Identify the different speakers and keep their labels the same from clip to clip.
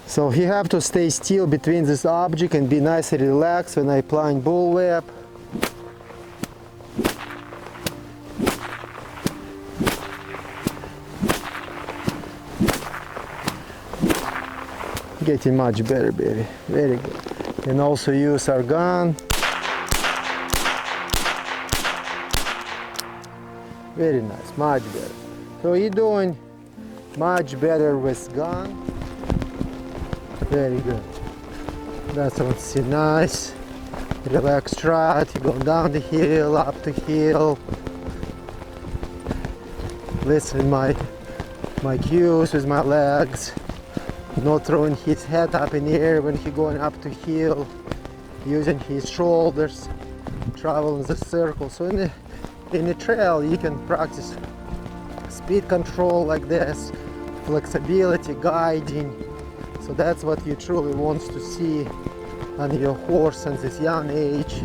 Speaker 1: So you have to stay still between this object and be nice and relaxed when I applying bullwhip. Getting much better, baby. Very good. And also use our gun. Very nice, much better. So you're doing much better with gun. Very good. That's what's nice. Relaxed trot. You go down the hill, up the hill. Listen my cues with my legs. Not throwing his head up in the air when he going up the hill. Using his shoulders. Travel in the circle. So in the trail you can practice speed control like this, flexibility, guiding. So that's what you truly want to see on your horse at this young age.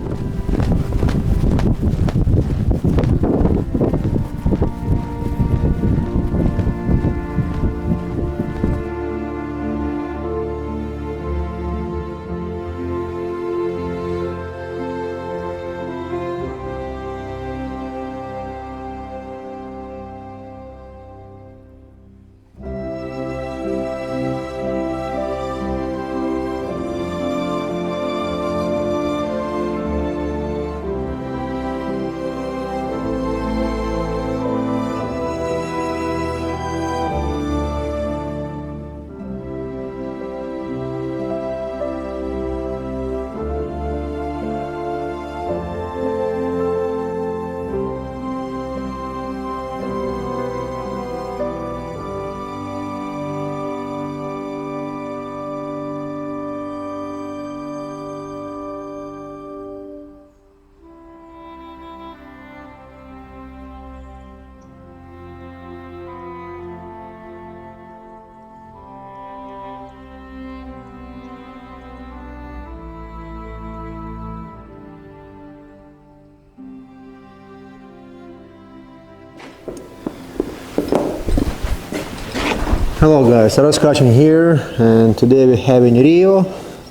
Speaker 1: Hello guys, Russ Krachun here, and today we're having Rio.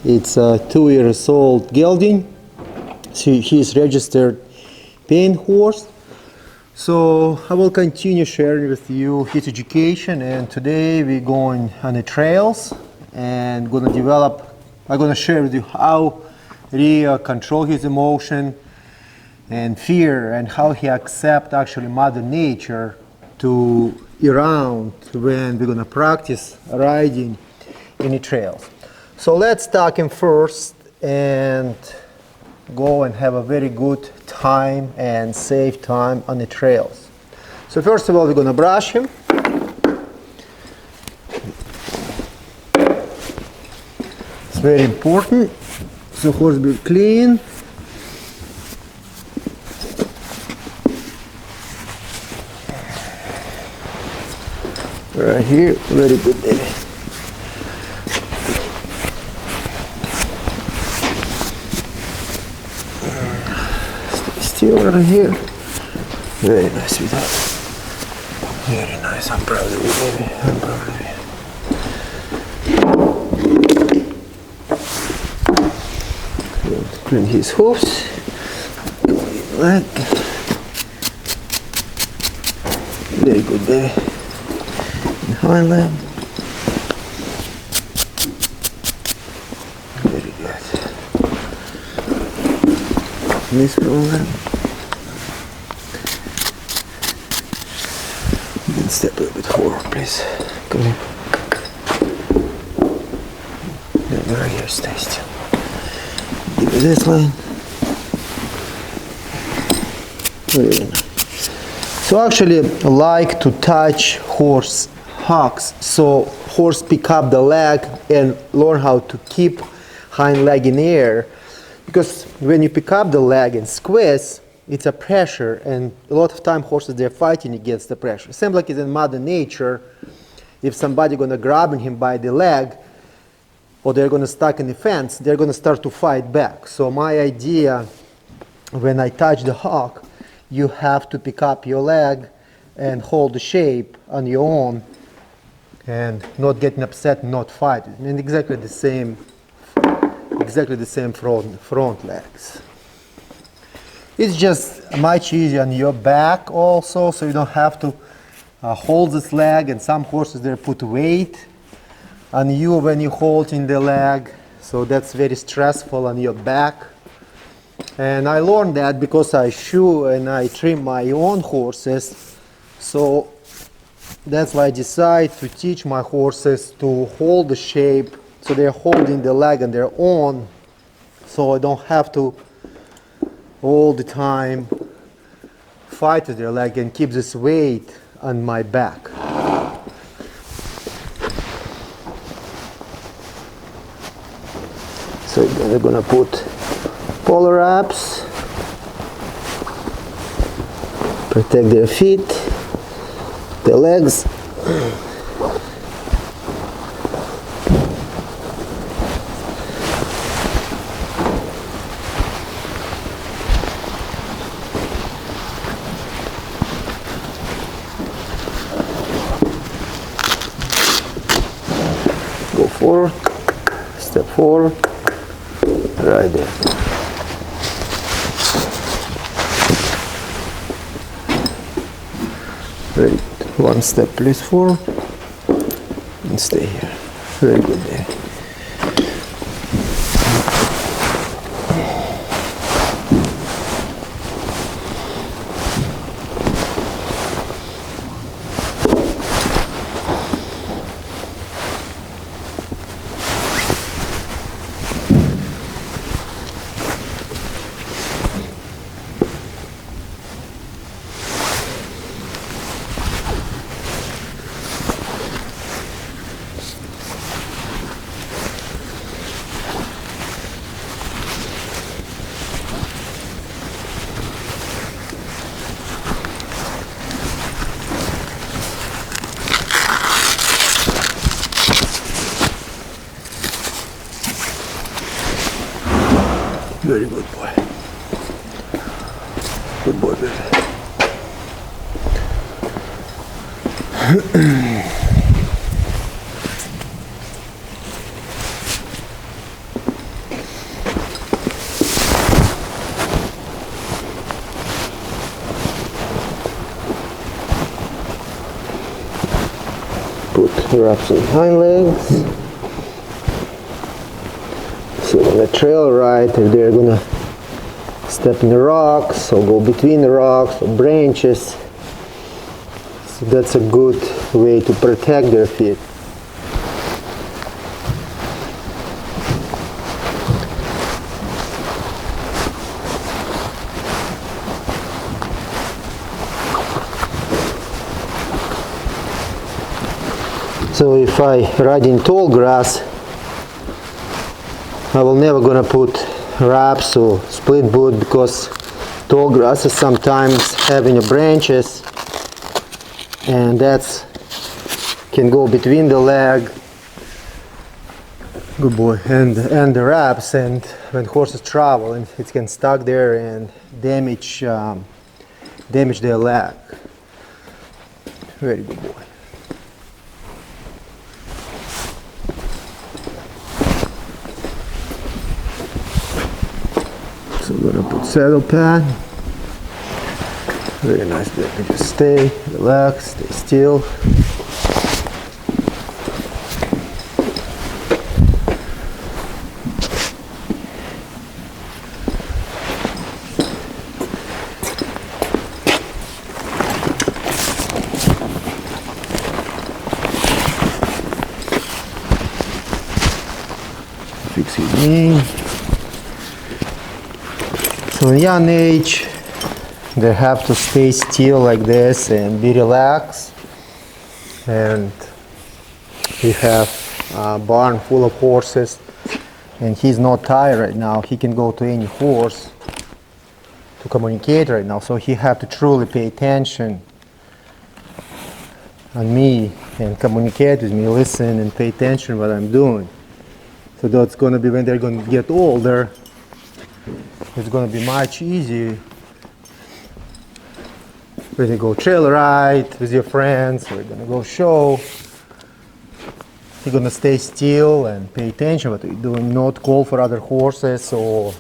Speaker 1: It's a 2 years old gelding. He's registered paint horse. So I will continue sharing with you his education, and today we're going on the trails and I'm gonna share with you how Rio control his emotion and fear and how he accept actually Mother Nature to around when we're gonna practice riding in the trails. So let's talk him first and go and have a very good time and safe time on the trails. So first of all, we're gonna brush him. It's very important. So horse be clean. Right here, very good, baby. Stay still right here. Very nice, sweetheart. Very nice. I'm proud of you, baby. I'm proud of you. Clean his hoofs. Leg. Very good, baby. Hind leg. Very good. This front leg. And step a little bit forward, please. Come on. Yeah, right here, stay still. Give me this line. Very nice. So actually, I like to touch horse hocks, so horse pick up the leg and learn how to keep hind leg in the air, because when you pick up the leg and squeeze, it's a pressure, and a lot of time horses, they're fighting against the pressure. Same like it's in Mother Nature. If somebody gonna grab him by the leg, or they're going to stuck in the fence, they're going to start to fight back. So my idea, when I touch the hock, you have to pick up your leg and hold the shape on your own and not getting upset and not fighting. And exactly the same front legs. It's just much easier on your back also, so you don't have to hold this leg, and some horses they put weight on you when you're holding the leg, so that's very stressful on your back. And I learned that because I shoe and I trim my own horses, so that's why I decided to teach my horses to hold the shape, so they're holding the leg on their own, so I don't have to all the time fight with their leg and keep this weight on my back. So we're gonna put polar wraps, protect their feet, their legs. Go forward, step forward, right there. Very good. One step please forward and stay here. Very good there. Very good boy. Good boy, baby. Put wraps on hind legs. So on the trail ride, if they're gonna step in the rocks or go between the rocks or branches, so that's a good way to protect their feet. So if I ride in tall grass, I will never gonna put wraps or split boot, because tall grasses sometimes having branches, and that's can go between the leg, good boy, and the wraps, and when horses travel, and it can stuck there and damage their leg. Very good boy. So we're gonna put saddle pad. Very nice, baby. Just stay, relax, stay still. Fix his knee. So in young age, they have to stay still like this and be relaxed. And we have a barn full of horses, and he's not tired right now. He can go to any horse to communicate right now. So he have to truly pay attention on me and communicate with me, listen and pay attention what I'm doing. So that's going to be when they're going to get older, it's going to be much easier when you go trail ride with your friends, we're going to go show. You're going to stay still and pay attention what you're doing, not call for other horses or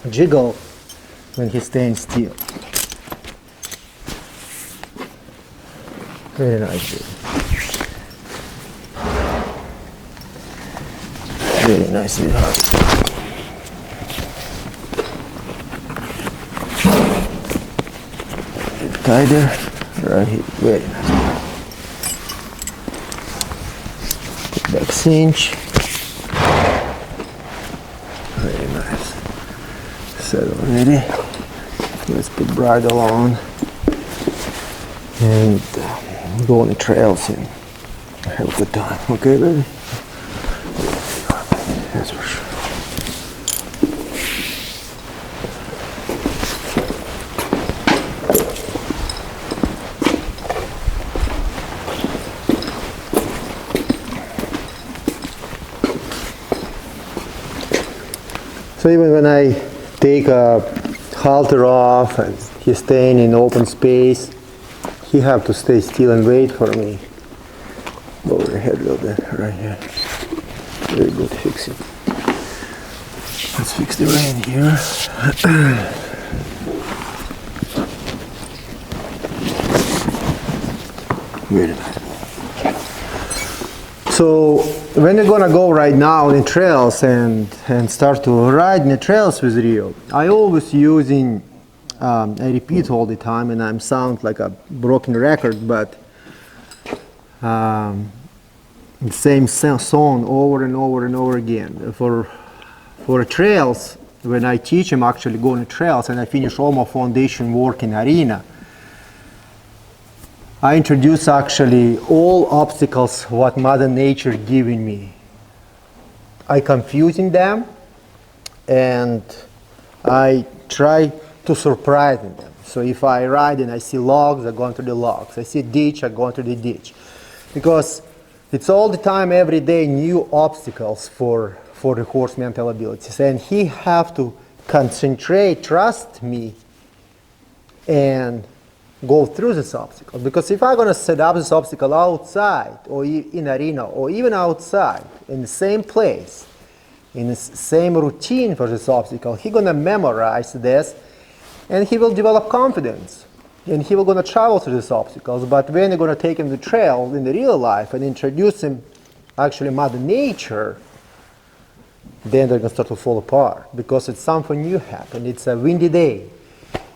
Speaker 1: jiggle when he's staying still. Very nice, baby. Very nice, baby. Tighter, right here, very nice. Put back cinch. Very nice. Settle ready. Let's put bridle on and go on the trails and have a good time. Okay, baby? That's for sure. So even when I take a halter off and he's staying in open space, he have to stay still and wait for me. Lower your head a little bit, right here. Very good, fix it. Let's fix the rein here. Very nice. So when you're gonna go right now in trails and start to ride in the trails with Rio, I always using, I repeat all the time and I sound like a broken record, but the same song over and over and over again. For trails, when I teach him actually going to trails and I finish all my foundation work in arena, I introduce actually all obstacles what Mother Nature giving me. I confusing them and I try to surprise them. So if I ride and I see logs, I go into the logs. I see ditch, I go into the ditch. Because it's all the time, every day, new obstacles for the horse mental abilities. And he have to concentrate, trust me, and go through this obstacle. Because if I'm going to set up this obstacle outside or in arena or even outside in the same place, in the same routine for this obstacle, he's going to memorize this and he will develop confidence and he will going to travel through these obstacles. But when you're going to take him to trail in the real life and introduce him actually Mother Nature, then they're going to start to fall apart because it's something new happened. It's a windy day.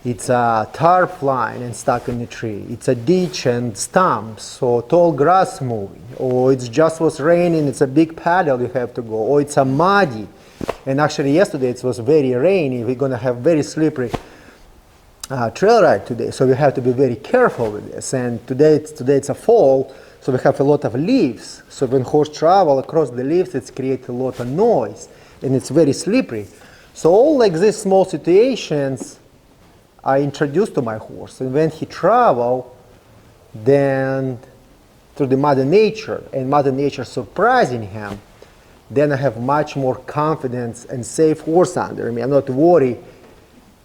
Speaker 1: It's a tarp flying and stuck in the tree. It's a ditch and stumps or tall grass moving. Or it's just was raining, it's a big paddle you have to go. Or it's a muddy. And actually yesterday it was very rainy. We're going to have very slippery trail ride today. So we have to be very careful with this. And today it's a fall, so we have a lot of leaves. So when horse travel across the leaves, it creates a lot of noise. And it's very slippery. So all like these small situations I introduced to my horse, and when he travel, then through the Mother Nature, and Mother Nature surprising him, then I have much more confidence and safe horse under me. I'm not worried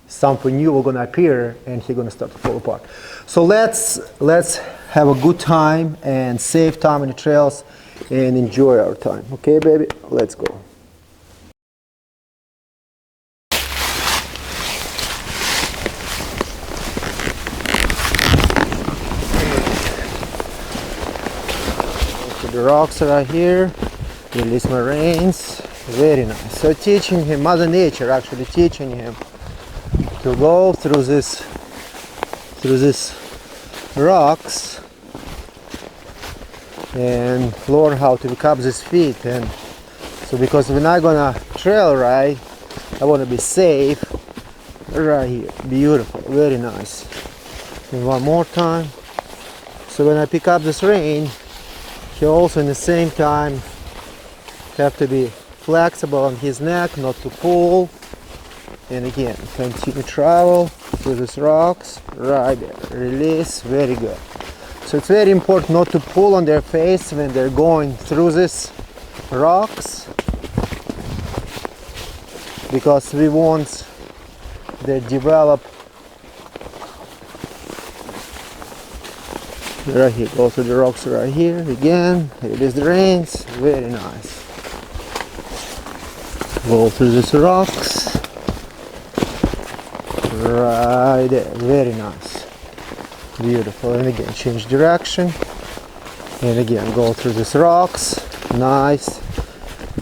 Speaker 1: something new will going to appear and he's going to start to fall apart. So let's have a good time and safe time in the trails and enjoy our time. Okay, baby? Let's go. The rocks are right here. Release my reins. Very nice. So teaching him, Mother Nature actually teaching him to go through this rocks and learn how to pick up these feet. And so because we're not gonna trail ride, I want to be safe. Right here, beautiful, very nice. And one more time. So when I pick up this rein, he also in the same time have to be flexible on his neck, not to pull. And again, continue travel through these rocks, right there, release, very good. So it's very important not to pull on their face when they're going through these rocks. because we want they develop. Right here, go to the rocks right here again, release the reins, very nice. Go through these rocks, right there, very nice, beautiful. And again, change direction, and again, go through these rocks, nice,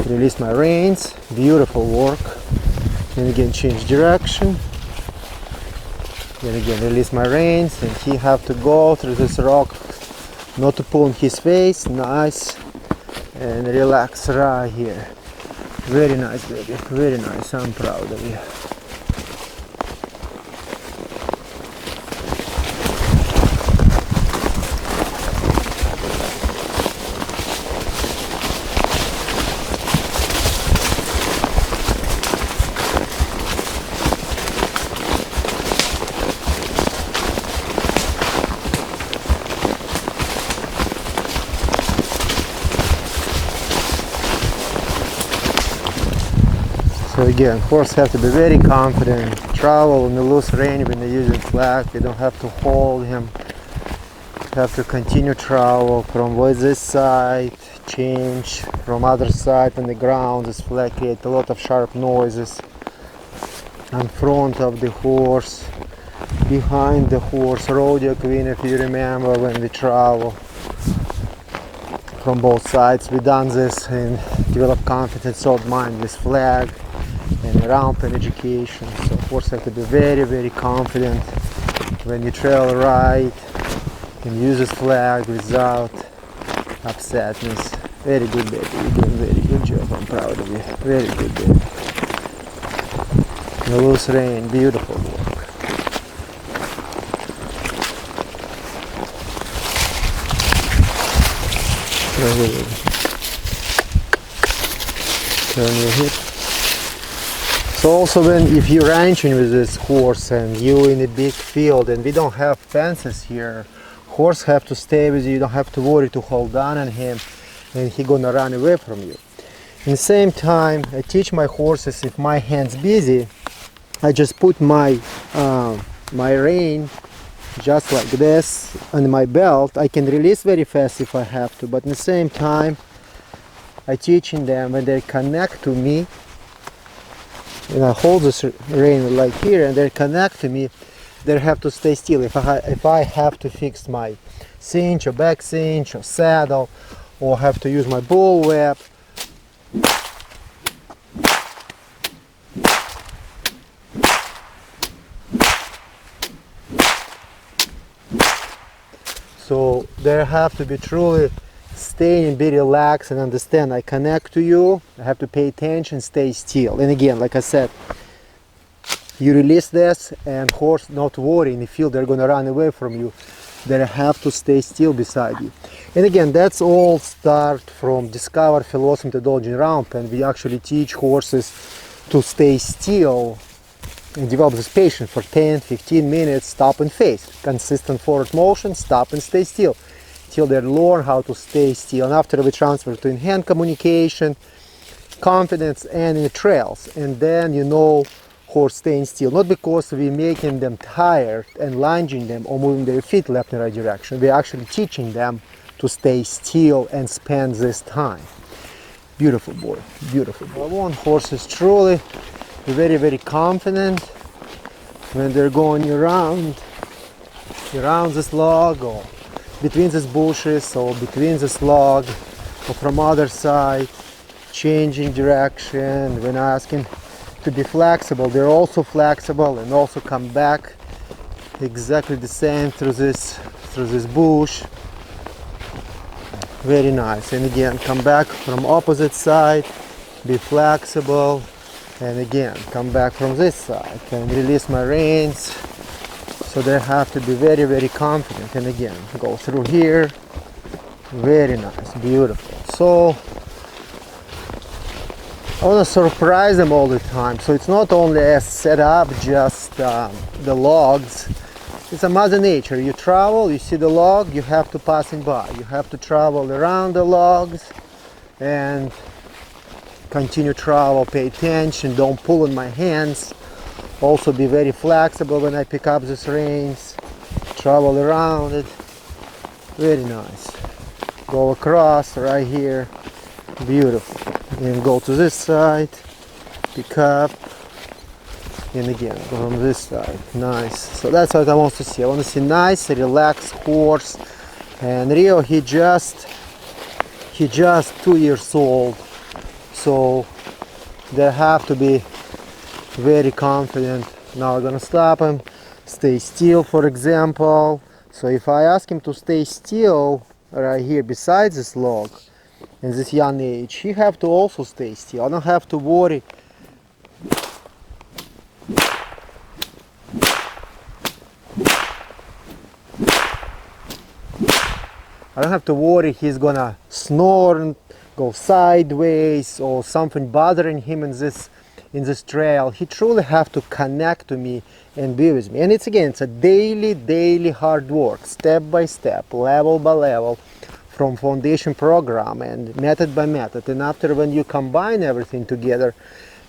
Speaker 1: release my reins, beautiful work. And again, change direction. Then again, release my reins, and he have to go through this rock, not to pull in his face, nice, and relax right here. Very nice, baby, very nice, I'm proud of you. So again, horse have to be very confident, travel in the loose rein when they're using flag, they don't have to hold him, have to continue travel from this side, change from other side on the ground. This flag creates a lot of sharp noises in front of the horse, behind the horse, rodeo queen, if you remember when we travel from both sides. We done this and develop confidence of mind with flag and around pen education. So horse have to be very, very confident when you trail right and use this flag without upsetness. Very good, baby, you're doing very good job, I'm proud of you. Very good, baby. The loose rein, beautiful work. Turn your hip. So also if you're ranching with this horse and you in a big field and we don't have fences here, horse have to stay with you, you don't have to worry to hold on him and he gonna run away from you. In the same time, I teach my horses, if my hand's busy, I just put my my rein just like this on my belt. I can release very fast if I have to, but at the same time I teaching them when they connect to me, and I hold this rein like here and they connect to me, they have to stay still. If I have to fix my cinch or back cinch or saddle, or have to use my bull whip, so they have to be truly stay and be relaxed and understand I connect to you, I have to pay attention, stay still. And again, like I said, you release this and horse not worry in the field they're gonna run away from you, they have to stay still beside you. And again, that's all start from discover philosophy methodology in round pen. We actually teach horses to stay still and develop this patience for 10-15 minutes, stop and face, consistent forward motion, stop and stay still, till they learn how to stay still. And after we transfer to in-hand communication, confidence, and in the trails, and then you know horse staying still, not because we're making them tired and lunging them or moving their feet left and right direction. We're actually teaching them to stay still and spend this time. Beautiful boy, beautiful boy. I want horses truly very, very confident when they're going around this log or between these bushes or between this log or from other side, changing direction. When asking to be flexible, they're also flexible and also come back exactly the same through this bush. Very nice. And again, come back from opposite side, be flexible, and again come back from this side and release my reins. So they have to be very, very confident. And again, go through here. Very nice, beautiful. So I want to surprise them all the time. So it's not only a setup, just the logs. It's a mother nature. You travel, you see the log, you have to pass it by. You have to travel around the logs and continue travel, pay attention, don't pull on my hands. Also be very flexible when I pick up these reins, travel around it. Very nice. Go across right here, beautiful. And go to this side, pick up, and again go from this side. Nice. So that's what I want to see. I want to see nice, relaxed horse. And Rio, he just 2 years old, so they have to be very confident. Now I'm gonna stop him, stay still, for example. So if I ask him to stay still right here beside this log in this young age, he have to also stay still. I don't have to worry. I don't have to worry he's gonna snore and go sideways or something bothering him in this trail. He truly have to connect to me and be with me. And it's a daily hard work, step by step, level by level, from foundation program and method by method. And after, when you combine everything together,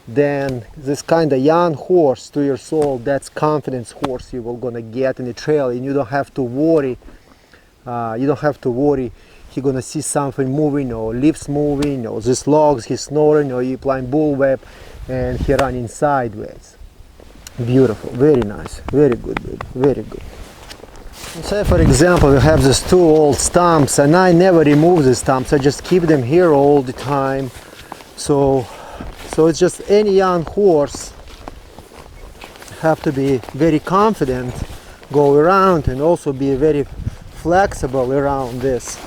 Speaker 1: then this kind of young horse, 2 years old, that's confidence horse you will gonna get in the trail, and you don't have to worry. He's gonna see something moving or leaves moving or these logs he's snoring or you applying bullwhip and he running sideways. Beautiful, very nice, very good, baby, very good. Say for example we have these 2 old stumps and I never remove the stumps, I just keep them here all the time. So it's just any young horse have to be very confident, go around and also be very flexible around this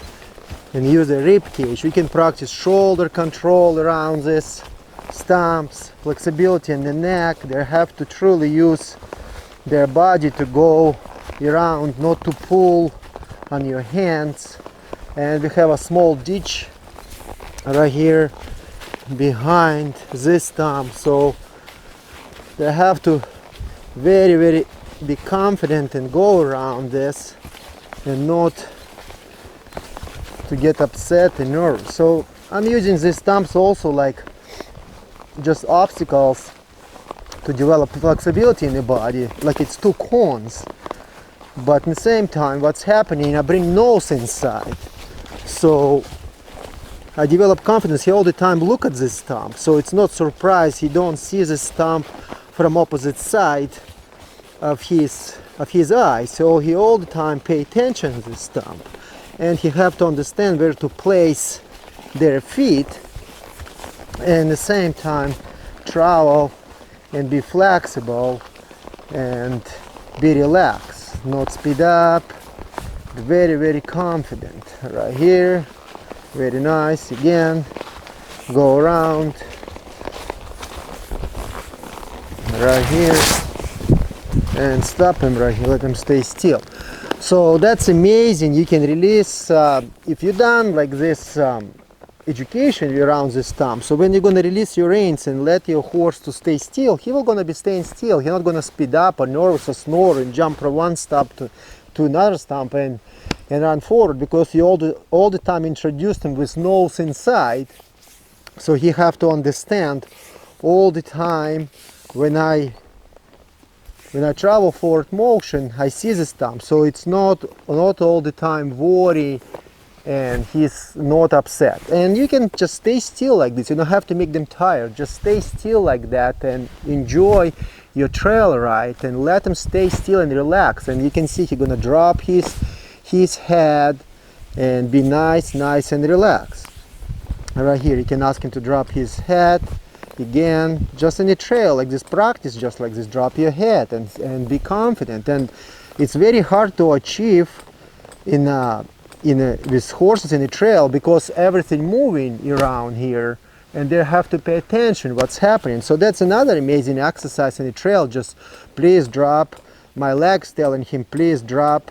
Speaker 1: and use the rib cage. We can practice shoulder control around this stumps, flexibility in the neck. They have to truly use their body to go around, not to pull on your hands. And we have a small ditch right here behind this stump, so they have to very be confident and go around this and not to get upset and nervous. So I'm using these stumps also like just obstacles to develop flexibility in the body, like it's 2 cones. But at the same time, what's happening, I bring nose inside. So I develop confidence. He all the time look at this stump. So it's not surprise he don't see the stump from opposite side of his eye. So he all the time pay attention to this stump. And he have to understand where to place their feet and at the same time travel and be flexible and be relaxed, not speed up, very confident. Right here, very nice. Again, go around right here and stop him right here, let him stay still. So that's amazing. You can release if you done like this education around this stump. So when you're going to release your reins and let your horse to stay still, he will going to be staying still. He's not going to speed up or nervous or snore and jump from one stump to another stump and run forward, because you all the time introduced him with nose inside. So he have to understand all the time when I travel forward motion, I see the stump. So it's not all the time worry and he's not upset. And you can just stay still like this. You don't have to make them tired. Just stay still like that and enjoy your trail ride and let him stay still and relax. And you can see he's gonna drop his head and be nice and relaxed. Right here, you can ask him to drop his head. Again, just in the trail, like this practice, just like this, drop your head and be confident. And it's very hard to achieve with horses in the trail, because everything moving around here and they have to pay attention what's happening. So that's another amazing exercise in the trail. Just please drop my legs, telling him please drop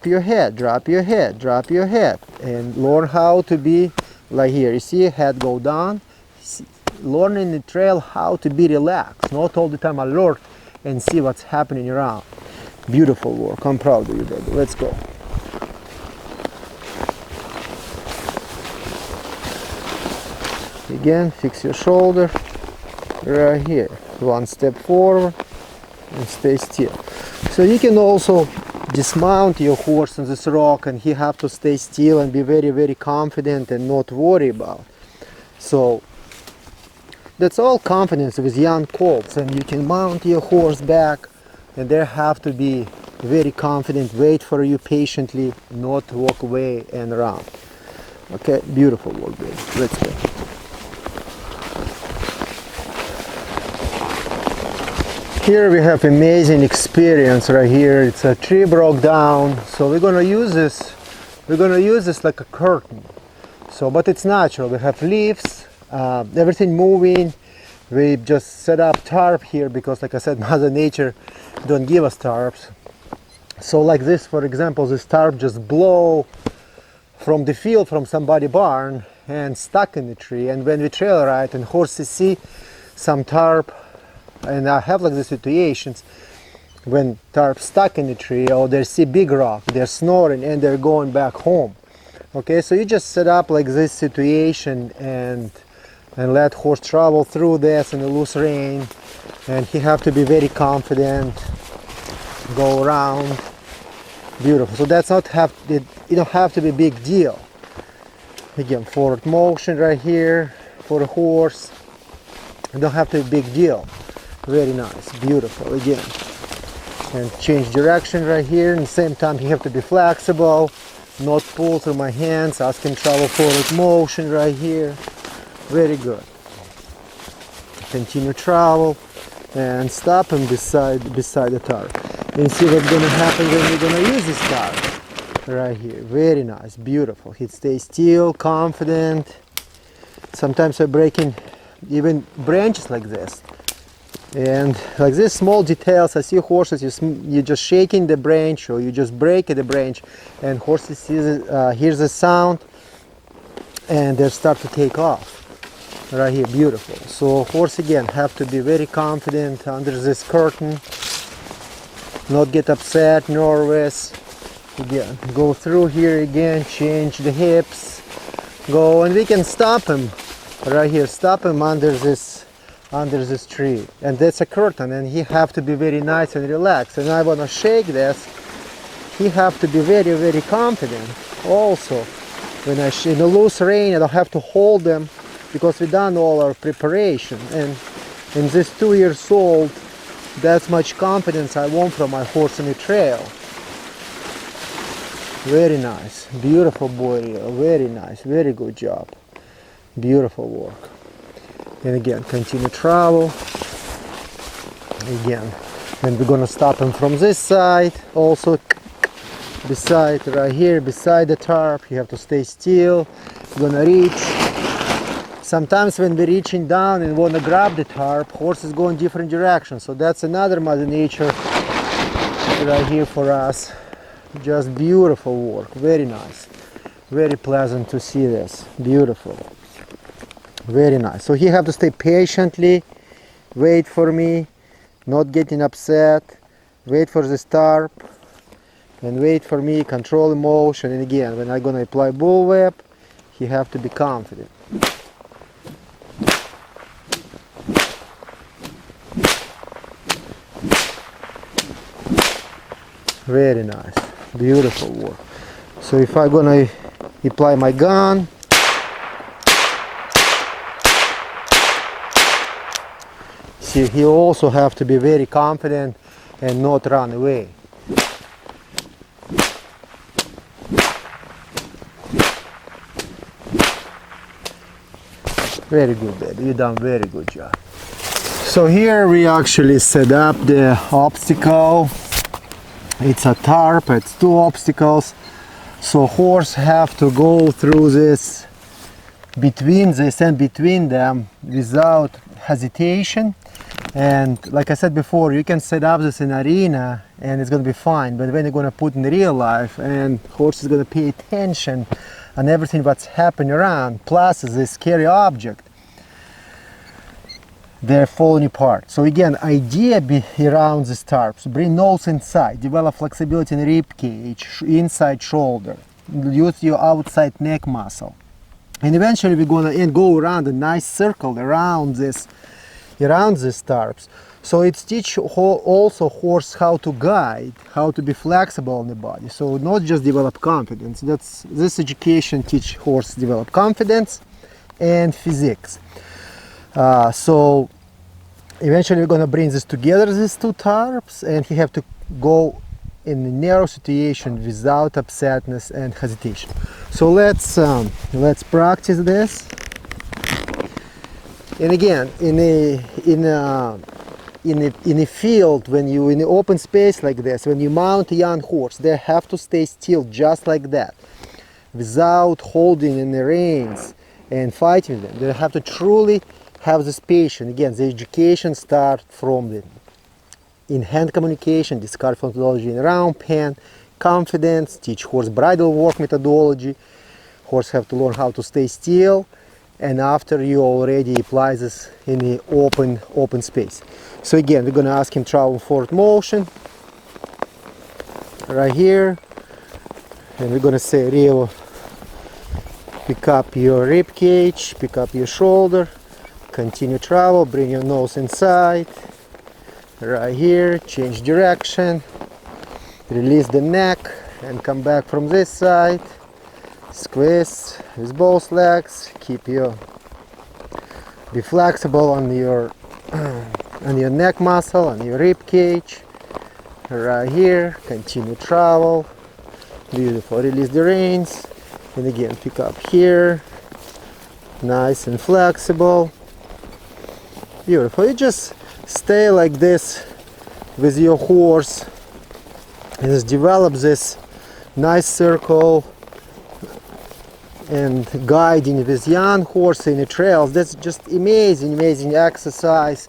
Speaker 1: your head, drop your head, drop your head, and learn how to be like here. You see head go down. Learning the trail how to be relaxed, not all the time alert and see what's happening around. Beautiful work. I'm proud of you, baby. Let's go. Again, fix your shoulder right here. One step forward and stay still. So you can also dismount your horse on this rock, and he have to stay still and be very, very confident and not worry about. So that's all confidence with young colts, and you can mount your horse back, and they have to be very confident, wait for you patiently, not walk away and run. Okay, beautiful work, baby. Let's go. Here we have amazing experience right here. It's a tree broke down, so we're gonna use this. We're gonna use this like a curtain. So, but it's natural. We have leaves, everything moving. We just set up tarp here because, like I said, Mother Nature don't give us tarps. So, like this, for example, this tarp just blow from the field, from somebody's barn, and stuck in the tree. And when we trail ride and horses see some tarp, and I have like the situations when tarp stuck in the tree, or they see big rock, they're snoring and they're going back home. Okay, so you just set up like this situation and let horse travel through this in a loose rein, and he have to be very confident, go around. Beautiful. So that's not have it don't have to be a big deal. Again, forward motion right here for a horse. It don't have to be a big deal. Very nice, beautiful. Again, and change direction right here. And the same time, you have to be flexible, not pull through my hands. Ask him travel forward motion right here. Very good. Continue travel and stop him beside the tarp. And see what's gonna happen when we're gonna use this tarp right here. Very nice, beautiful. He stays still, confident. Sometimes I'm breaking even branches like this. And like this small details, I see horses, you just shaking the branch, or you just break the branch, and horses hears the sound and they start to take off. Right here, beautiful. So horse again have to be very confident under this curtain, not get upset, nervous. Again, go through here again, change the hips, go, and we can stop him right here, stop him under this tree, and that's a curtain, and he have to be very nice and relaxed. And I want to shake this, he have to be very, very confident also. When in a loose rein, I don't have to hold them because we done all our preparation. And in this 2 years old, that's much confidence I want from my horse in the trail. Very nice, beautiful boy, very nice, very good job, beautiful work. And again, continue travel. Again, and we're gonna stop him from this side, also beside right here, beside the tarp. You have to stay still. You're gonna reach. Sometimes when we're reaching down and wanna grab the tarp, horses go in different directions. So that's another Mother Nature right here for us. Just beautiful work, very nice, very pleasant to see this. Beautiful. Very nice. So he have to stay patiently, wait for me, not getting upset, wait for the tarp, and wait for me, control emotion. And again, when I'm gonna apply bullwhip, he have to be confident. Very nice, beautiful work. So if I'm gonna apply my gun, see, he also have to be very confident and not run away. Very good, baby. You done very good job. So here we actually set up the obstacle. It's a tarp. It's 2 obstacles. So horse have to go through this, between this and between them, without hesitation. And like I said before, you can set up this in arena and it's going to be fine, but when you're going to put in real life and horse is going to pay attention on everything what's happening around, plus this scary object, they're falling apart. So again, idea be around these tarps: bring nose inside, develop flexibility in rib cage, inside shoulder, use your outside neck muscle. And eventually we're gonna go around a nice circle around these tarps. So it's teach also horse how to guide, how to be flexible on the body. So not just develop confidence. This education teach horse develop confidence and physics. So eventually we're gonna bring this together, these two tarps, and he have to go in a narrow situation without upsetness and hesitation. So let's practice this. And again, in a field, when you in an open space like this, when you mount a young horse, they have to stay still just like that, without holding in the reins and fighting them. They have to truly have this patience. Again, the education starts from the in-hand communication, discard methodology in round pen, confidence, teach horse bridle work methodology. Horse have to learn how to stay still, and after you already apply this in the open space. So again, we're gonna ask him travel forward motion right here, and we're gonna say, Rio, pick up your rib cage, pick up your shoulder, continue travel, bring your nose inside, right here, change direction, release the neck and come back from this side, squeeze with both legs, be flexible on your neck muscle, on your rib cage, right here, continue travel, beautiful, release the reins, and again pick up here, nice and flexible, beautiful. You just stay like this with your horse and just develop this nice circle and guiding with young horse in the trails. That's just amazing exercise,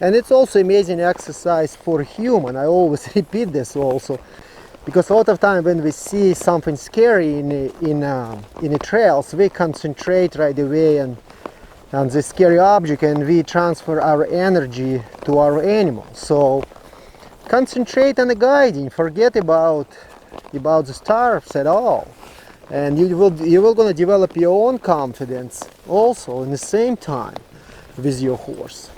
Speaker 1: and it's also amazing exercise for human. I always repeat this also, because a lot of time when we see something scary in the trails, we concentrate right away on the scary object and we transfer our energy to our animal. So concentrate on the guiding, forget about the starves at all, and you will gonna develop your own confidence also in the same time with your horse.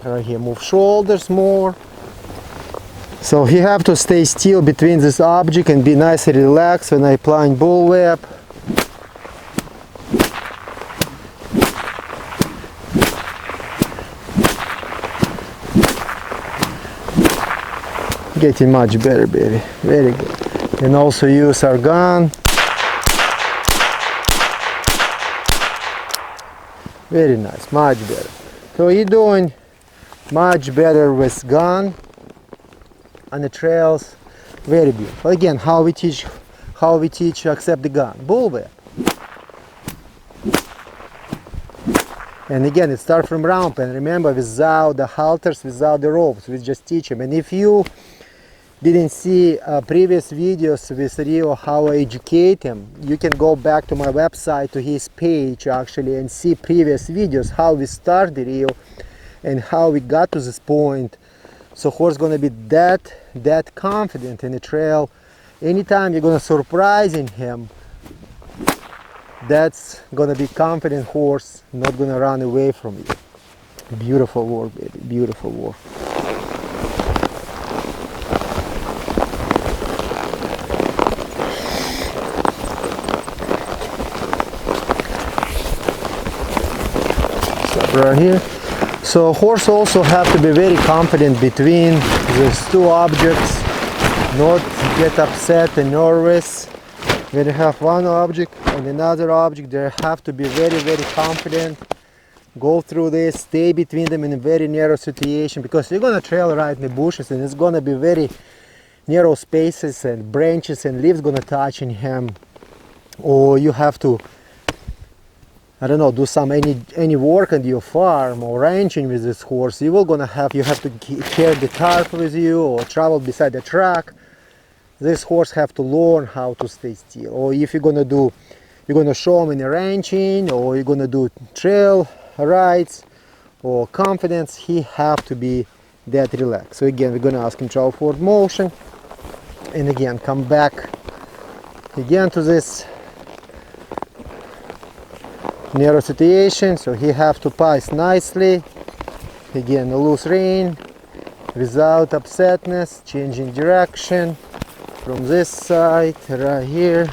Speaker 1: Right here, move shoulders more. So you have to stay still between this object and be nice and relaxed when I applying bullwhip. Getting much better, baby. Very good. And also use our gun. Very nice, much better. So you're doing much better with gun on the trails. Very beautiful. Again, how we teach you accept the gun. Bullwhip. And again, it starts from round pen. Remember, without the halters, without the ropes, we just teach him. And if you didn't see previous videos with Rio how I educate him, you can go back to my website, to his page actually, and see previous videos how we started Rio and how we got to this point. So horse gonna be that confident in the trail. Anytime you're gonna surprising him, that's gonna be confident horse, not gonna run away from you. Beautiful work, baby, beautiful work. Right here. So horse also have to be very confident between these two objects, not get upset and nervous. When you have one object and another object, they have to be very confident. Go through this, stay between them in a very narrow situation, because you're gonna trail right in the bushes and it's gonna be very narrow spaces and branches and leaves gonna touch in him, or you have to, I don't know, do any work on your farm or ranching with this horse. You have to carry the tarp with you or travel beside the track. This horse have to learn how to stay still. Or if you're gonna show him in the ranching, or you're gonna do trail rides or confidence, he have to be that relaxed. So again, we're gonna ask him travel forward motion, and again come back again to this narrow situation, so he have to pass nicely. Again, a loose rein, without upsetness, changing direction from this side, right here.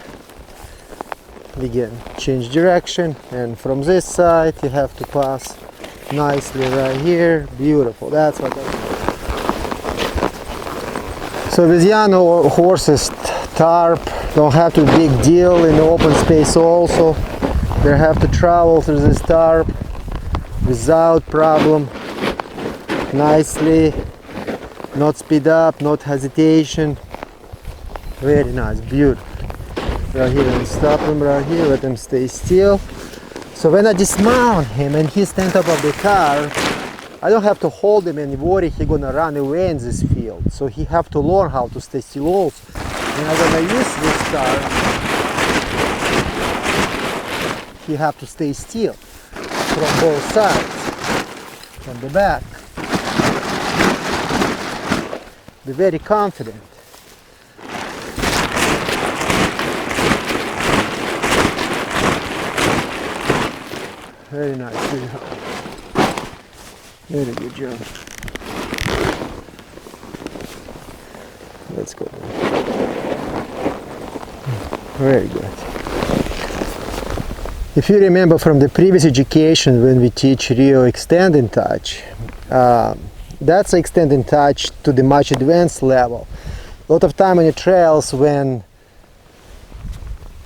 Speaker 1: Again, change direction, and from this side you have to pass nicely right here. Beautiful, that's what I want. So with young horses, tarp don't have to be big deal in the open space also. They have to travel through this tarp without problem, nicely, not speed up, not hesitation. Very nice, beautiful. Right here, and stop him right here, let him stay still. So when I dismount him and he stands up of the car, I don't have to hold him and worry he's gonna run away in this field. So he have to learn how to stay still also. And I'm gonna use this car, he have to stay still from both sides, from the back. Be very confident. Very nice, very hard. Very good job. Let's go. Very good. If you remember from the previous education when we teach Rio extending touch, that's extending touch to the much advanced level. A lot of time in the trails when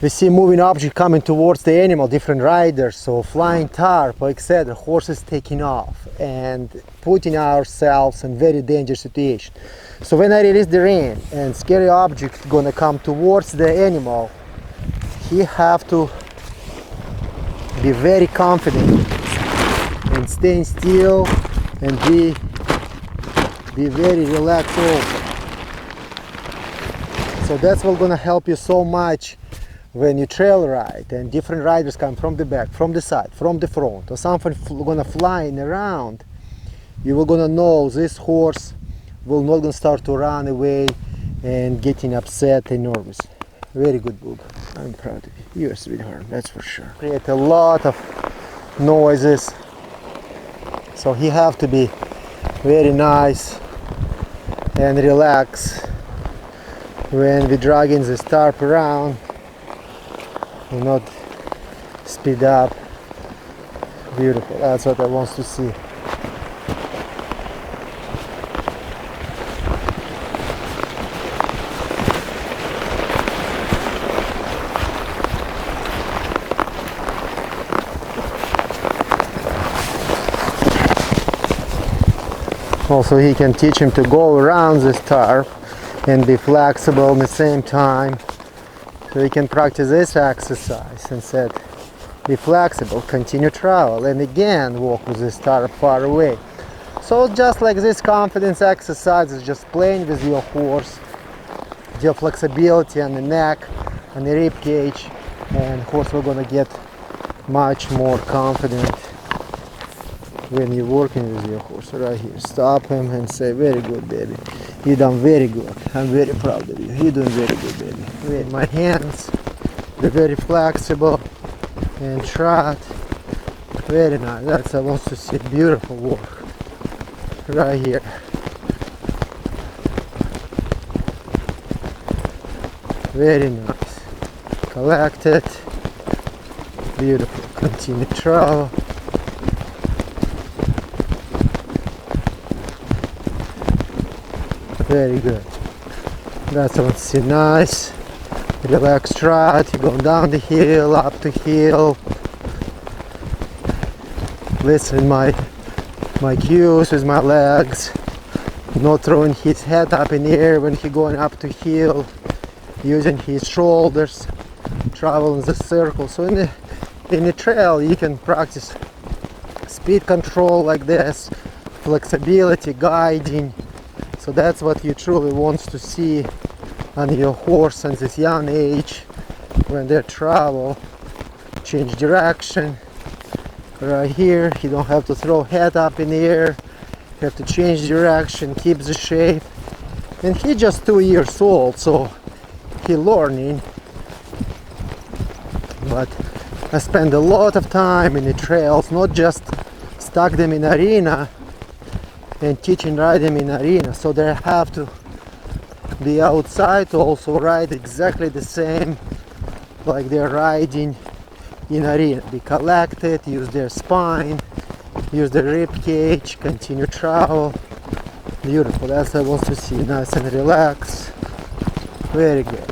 Speaker 1: we see moving object coming towards the animal, different riders, so flying tarp, etc., horses taking off and putting ourselves in very dangerous situation. So when I release the rein and scary object gonna come towards the animal, he have to be very confident and staying still and be very relaxed also. So that's what's gonna help you so much when you trail ride and different riders come from the back, from the side, from the front, or something gonna flying around, you will gonna know this horse will not gonna start to run away and getting upset and nervous. Very good, Boob. I'm proud of you. You're a sweetheart, that's for sure. Create a lot of noises, so he have to be very nice and relax when we dragging this tarp around. And not speed up. Beautiful, that's what I want to see. Also, he can teach him to go around this tarp and be flexible at the same time. So you can practice this exercise and said, be flexible, continue travel, and again walk with this tarp far away. So just like this confidence exercise is just playing with your horse, your flexibility on the neck, on the rib cage, and horse will gonna get much more confident when you're working with your horse. Right here, stop him and say, very good, baby. You done very good. I'm very proud of you. You're doing very good, baby. With my hands, they're very flexible and trot. Very nice. That's I want to see. Beautiful work. Right here. Very nice. Collected. Beautiful. Continue travel. Very good. That's what I see. Nice. Relaxed trot. You go down the hill, up the hill. Listen my cues with my legs. Not throwing his head up in the air when he going up the hill. Using his shoulders. Travel in the circle. So in the trail you can practice speed control like this, flexibility, guiding. So that's what you truly want to see on your horse at this young age when they travel. Change direction. Right here, you don't have to throw head up in the air. You have to change direction, keep the shape. And he's just 2 years old, so he's learning. But I spend a lot of time in the trails, not just stuck them in arena and teach and ride them in arena, so they have to be outside to also ride exactly the same like they're riding in arena. Be collected, use their spine, use the rib cage, continue travel. Beautiful, that's what I want to see. Nice and relaxed. Very good.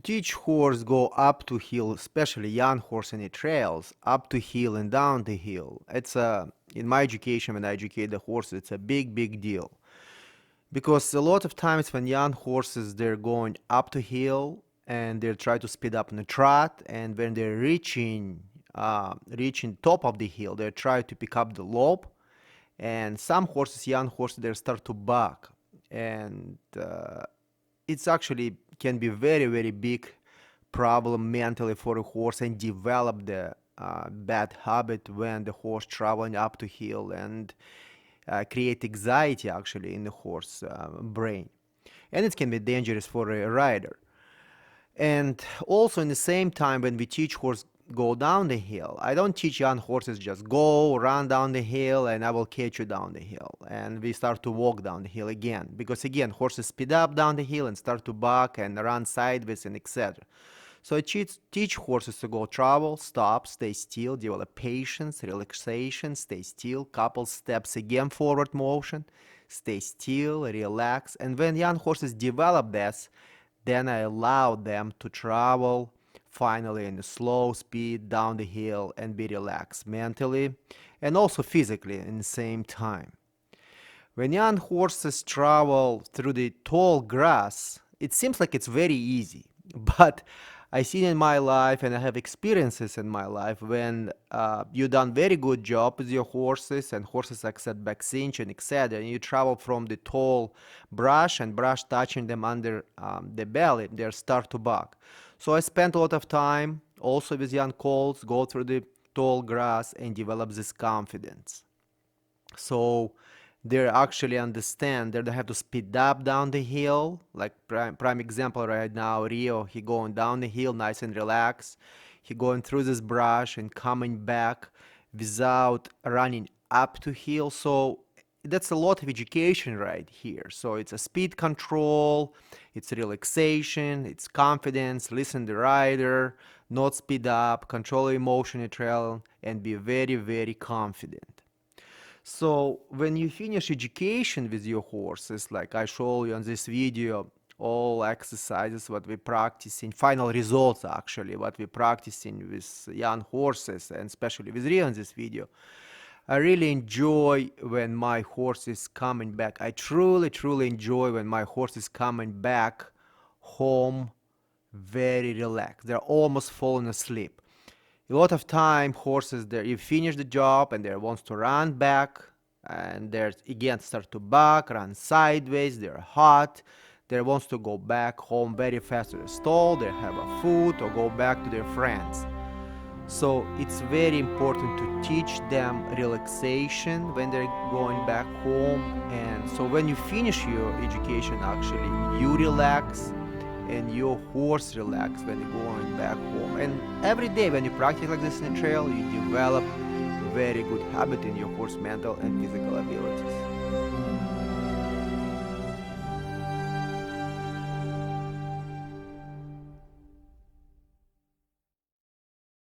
Speaker 1: Teach horse go up to hill, especially young horse in the trails, up to hill and down the hill. It's in my education, when I educate the horses, it's a big deal, because a lot of times when young horses, they're going up to hill and they try to speed up on the trot, and when they're reaching top of the hill, they try to pick up the lope, and some horses, young horses, they start to buck, and it's actually can be very big problem mentally for a horse, and develop the bad habit when the horse traveling up to hill, and create anxiety actually in the horse brain, and it can be dangerous for a rider. And also in the same time, when we teach horse go down the hill, I don't teach young horses just go run down the hill and I will catch you down the hill and we start to walk down the hill again, because again horses speed up down the hill and start to buck and run sideways and etc. So I teach horses to go travel, stop, stay still, develop patience, relaxation, stay still, couple steps again, forward motion, stay still, relax. And when young horses develop this, then I allow them to travel finally in a slow speed down the hill and be relaxed mentally and also physically in the same time. When young horses travel through the tall grass, it seems like it's very easy, but I see in my life, and I have experiences in my life, when you done very good job with your horses and horses accept back cinch and etc., and you travel from the tall brush and brush touching them under the belly, they start to buck. So I spent a lot of time also with young colts, go through the tall grass and develop this confidence. So they actually understand that they have to speed up down the hill. Like prime example right now, Rio, he going down the hill nice and relaxed. He going through this brush and coming back without running up to hill. So that's a lot of education right here. So it's a speed control, it's relaxation, it's confidence, listen to the rider, not speed up, control emotion in trail, and be very confident. So when you finish education with your horses, like I show you on this video, all exercises what we practicing, final results actually, what we practicing with young horses, and especially with Rio in this video, I really enjoy when my horse is coming back. I truly enjoy when my horse is coming back home very relaxed. They're almost falling asleep. A lot of time horses there, you finish the job and they wants to run back and they again start to buck, run sideways, they're hot, they wants to go back home very fast to the stall, they have a food or go back to their friends. So it's very important to teach them relaxation when they're going back home. And so when you finish your education, actually you relax and your horse relax when you're going back home. And every day when you practice like this in the trail, you develop very good habit in your horse mental and physical abilities.